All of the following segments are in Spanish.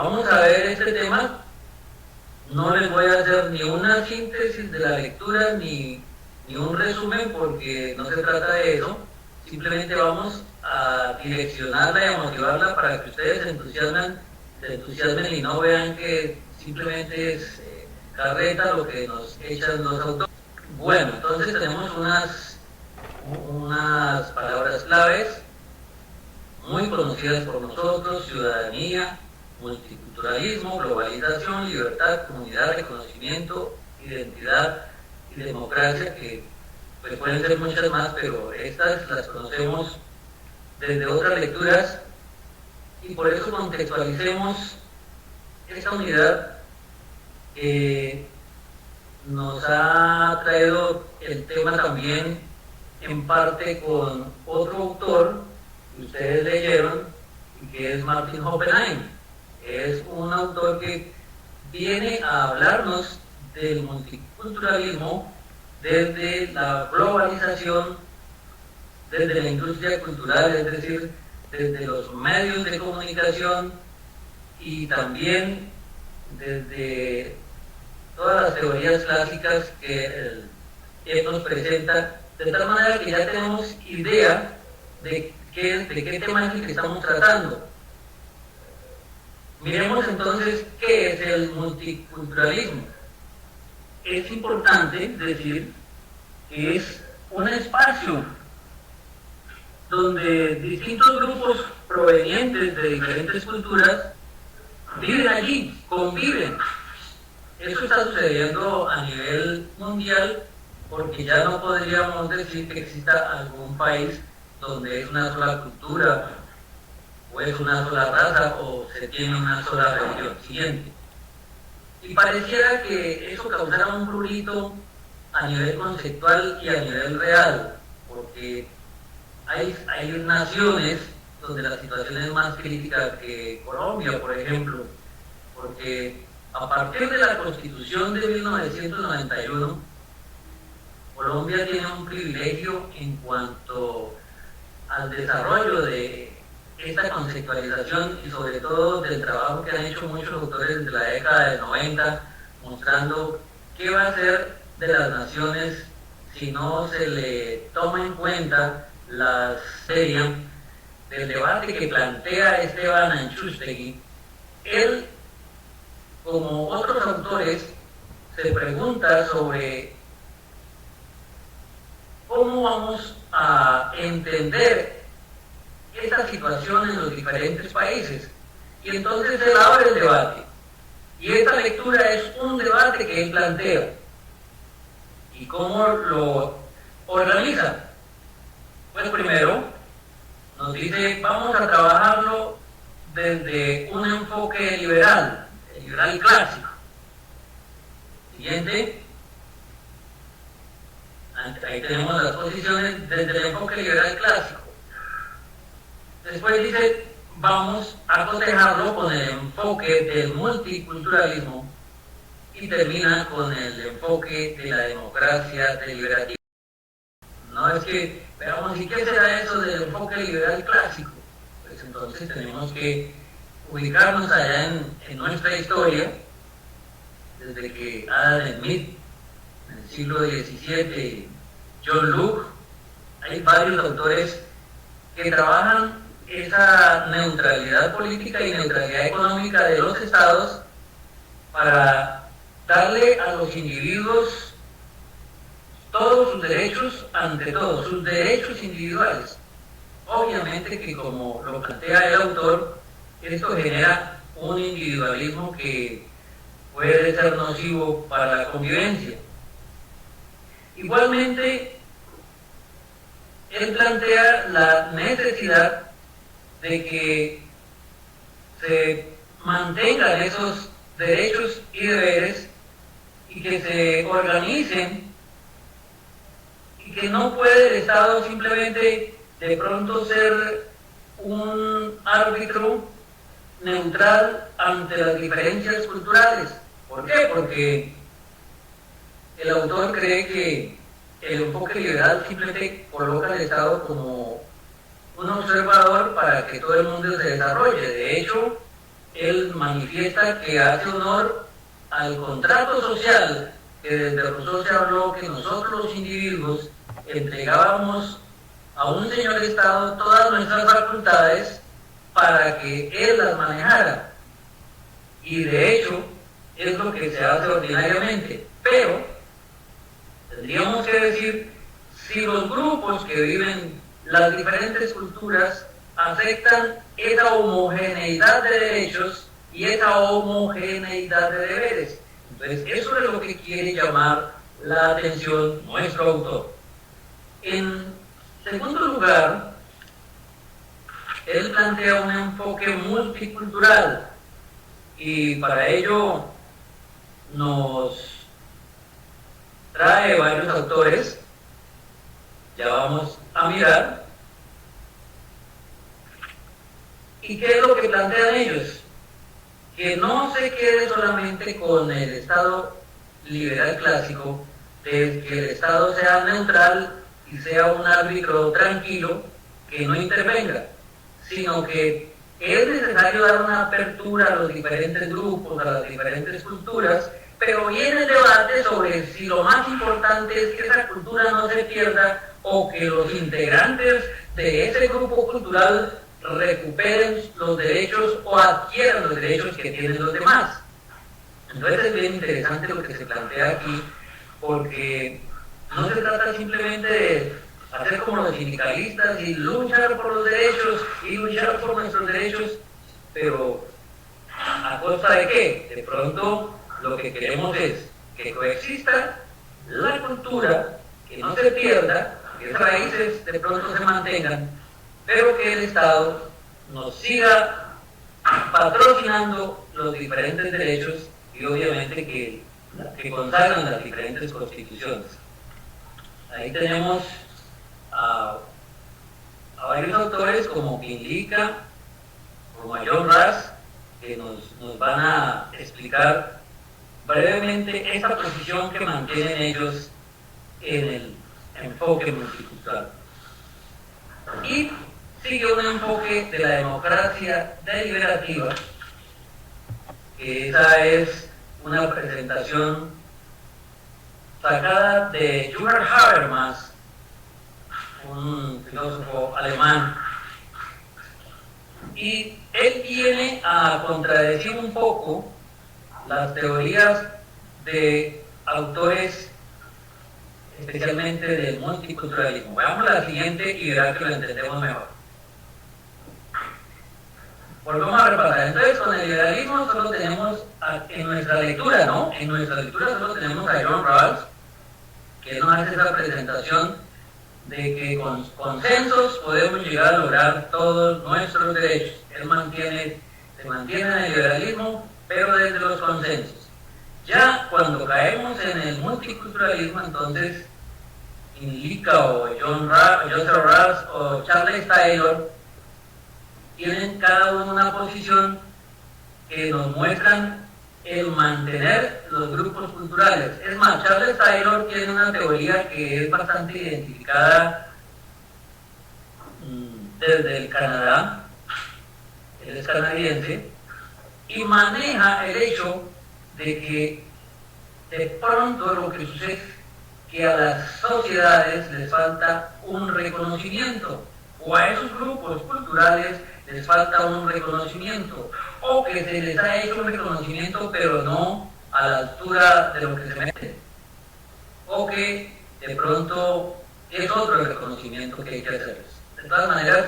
vamos a ver este tema. No les voy a hacer ni una síntesis de la lectura ni un resumen porque no se trata de eso. Simplemente vamos a direccionarla y a motivarla para que ustedes se entusiasmen y no vean que simplemente es carreta lo que nos echan los autores. Bueno, entonces tenemos unas palabras claves muy conocidas por nosotros: ciudadanía, multiculturalismo, globalización, libertad, comunidad, reconocimiento, identidad y democracia, que pues, pueden ser muchas más, pero estas las conocemos desde otras lecturas, y por eso contextualicemos esta unidad que nos ha traído el tema también en parte con otro autor que ustedes leyeron, que es Martin Oppenheim. Es un autor que viene a hablarnos del multiculturalismo desde la globalización, desde la industria cultural, es decir, desde los medios de comunicación, y también desde todas las teorías clásicas que él nos presenta, de tal manera que ya tenemos idea de qué tema es el que estamos tratando. Miremos entonces qué es el multiculturalismo. Es importante decir que es un espacio donde distintos grupos provenientes de diferentes culturas viven allí, conviven. Eso está sucediendo a nivel mundial, porque ya no podríamos decir que exista algún país donde es una sola cultura, o es una sola raza, o se tiene una sola religión. Siguiente. Y pareciera que eso causara un prurito a nivel conceptual y a nivel real, porque hay naciones donde la situación es más crítica que Colombia, por ejemplo, porque a partir de la Constitución de 1991, Colombia tiene un privilegio en cuanto al desarrollo de esta conceptualización y sobre todo del trabajo que han hecho muchos autores desde la década del 90, mostrando qué va a ser de las naciones si no se le toma en cuenta la serie del debate que plantea Esteban Anchustegui. Él, como otros autores, se pregunta sobre cómo vamos a entender esta situación en los diferentes países. Y entonces él abre el debate. Y esta lectura es un debate que él plantea. ¿Y cómo lo organiza? Pues primero nos dice, vamos a trabajarlo desde un enfoque liberal, el liberal clásico. Siguiente. Ahí tenemos las posiciones desde el enfoque liberal clásico. Después dice, vamos a cotejarlo con el enfoque del multiculturalismo, y termina con el enfoque de la democracia deliberativa. No es que veamos, ¿y qué será eso del enfoque liberal clásico? Pues entonces tenemos que ubicarnos allá en nuestra historia, desde que Adam Smith, en el siglo XVII, John Locke, hay varios autores que trabajan esa neutralidad política y neutralidad económica de los estados para darle a los individuos todos sus derechos, ante todo, sus derechos individuales. Obviamente que, como lo plantea el autor, esto genera un individualismo que puede ser nocivo para la convivencia. Igualmente, él plantea la necesidad de que se mantengan esos derechos y deberes y que se organicen, y que no puede el Estado simplemente de pronto ser un árbitro neutral ante las diferencias culturales. ¿Por qué? Porque el autor cree que el enfoque liberal simplemente coloca al Estado como un observador para que todo el mundo se desarrolle. De hecho, él manifiesta que hace honor al contrato social que desde Rousseau se habló, que nosotros los individuos entregábamos a un señor Estado todas nuestras facultades para que él las manejara. Y de hecho es lo que se hace ordinariamente. Pero tendríamos que decir si los grupos que viven las diferentes culturas aceptan esa homogeneidad de derechos y esa homogeneidad de deberes. Entonces, eso es lo que quiere llamar la atención nuestro autor. En segundo lugar, él plantea un enfoque multicultural y para ello nos trae varios autores, ya vamos a mirar. ¿Y qué es lo que plantean ellos? Que no se quede solamente con el Estado liberal clásico, de que el Estado sea neutral y sea un árbitro tranquilo que no intervenga, sino que es necesario dar una apertura a los diferentes grupos, a las diferentes culturas, pero viene el debate sobre si lo más importante es que esa cultura no se pierda o que los integrantes de ese grupo cultural recuperen los derechos o adquieran los derechos que tienen los demás. Entonces es bien interesante lo que se plantea aquí, porque no se trata simplemente de hacer como los sindicalistas y luchar por los derechos y luchar por nuestros derechos, pero ¿a costa de qué? De pronto lo que queremos es que coexista la cultura, que no se pierda, que esas raíces de pronto se mantengan, pero que el Estado nos siga patrocinando los diferentes derechos y obviamente que consagran las diferentes constituciones. Ahí tenemos a varios autores como Quinlica, como a John Rawls, que nos van a explicar brevemente esta posición que mantienen ellos en el enfoque multicultural. Y sigue un enfoque de la democracia deliberativa, que esa es una presentación sacada de Jürgen Habermas, un filósofo alemán, y él viene a contradecir un poco las teorías de autores especialmente del multiculturalismo. Veamos la siguiente y verá que lo entendemos mejor. Volvemos a repasar. Entonces, con el liberalismo solo tenemos en nuestra lectura, ¿no? En nuestra lectura solo tenemos a John Rawls, que nos hace esa presentación de que con consensos podemos llegar a lograr todos nuestros derechos. Él se mantiene en el liberalismo, pero desde los consensos. Ya cuando caemos en el multiculturalismo, entonces Quinlica o Joseph Rawls o Charles Taylor tienen cada uno una posición que nos muestran el mantener los grupos culturales. Es más, Charles Taylor tiene una teoría que es bastante identificada desde el Canadá, él es canadiense, y maneja el hecho de que de pronto lo que sucede es que a las sociedades les falta un reconocimiento, o a esos grupos culturales les falta un reconocimiento, o que se les ha hecho un reconocimiento pero no a la altura de lo que se merece, o que de pronto es otro el reconocimiento que hay que hacerles. De todas maneras,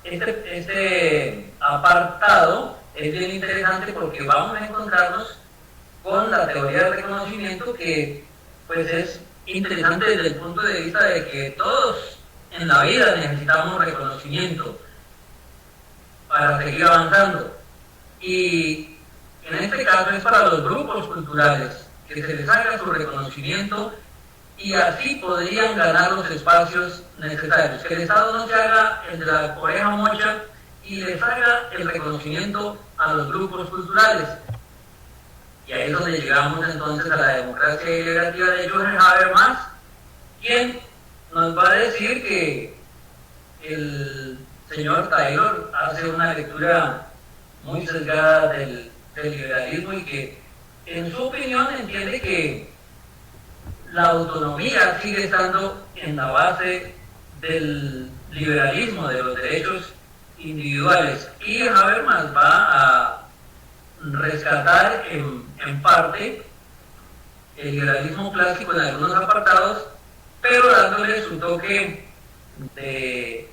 este apartado es bien interesante porque vamos a encontrarnos con la teoría del reconocimiento, que pues es interesante desde el punto de vista de que todos en la vida necesitamos reconocimiento para seguir avanzando, y en este caso es para los grupos culturales que se les haga su reconocimiento y así podrían ganar los espacios necesarios, que el Estado no se haga el de la oreja mocha y les haga el reconocimiento a los grupos culturales. Y ahí es donde llegamos entonces a la democracia deliberativa de Jürgen Habermas, quien nos va a decir que el señor Taylor hace una lectura muy sesgada del liberalismo y que en su opinión entiende que la autonomía sigue estando en la base del liberalismo, de los derechos individuales. Y Habermas va a rescatar en parte el liberalismo clásico en algunos apartados, pero dándole su toque de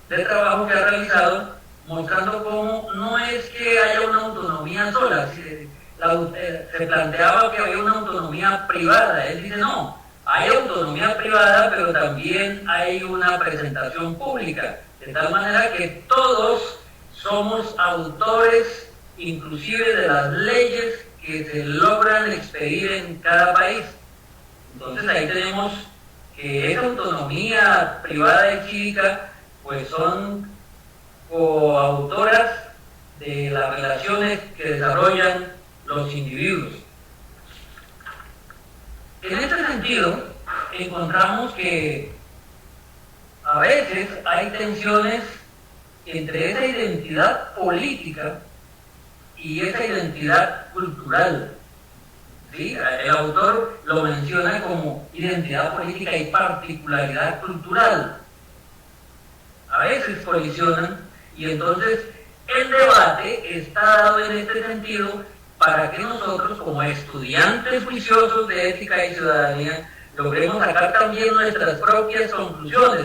trabajo que ha realizado, mostrando cómo no es que haya una autonomía sola. Se planteaba que había una autonomía privada. Él dice, no, hay autonomía privada, pero también hay una presentación pública, de tal manera que todos somos autores, inclusive de las leyes que se logran expedir en cada país. Entonces ahí tenemos que esa autonomía privada y cívica pues son coautoras de las relaciones que desarrollan los individuos. En este sentido, encontramos que a veces hay tensiones entre esa identidad política y esa identidad cultural. ¿Sí? El autor lo menciona como identidad política y particularidad cultural. A veces colisionan y entonces el debate está dado en este sentido para que nosotros, como estudiantes juiciosos de ética y ciudadanía, logremos sacar también nuestras propias conclusiones.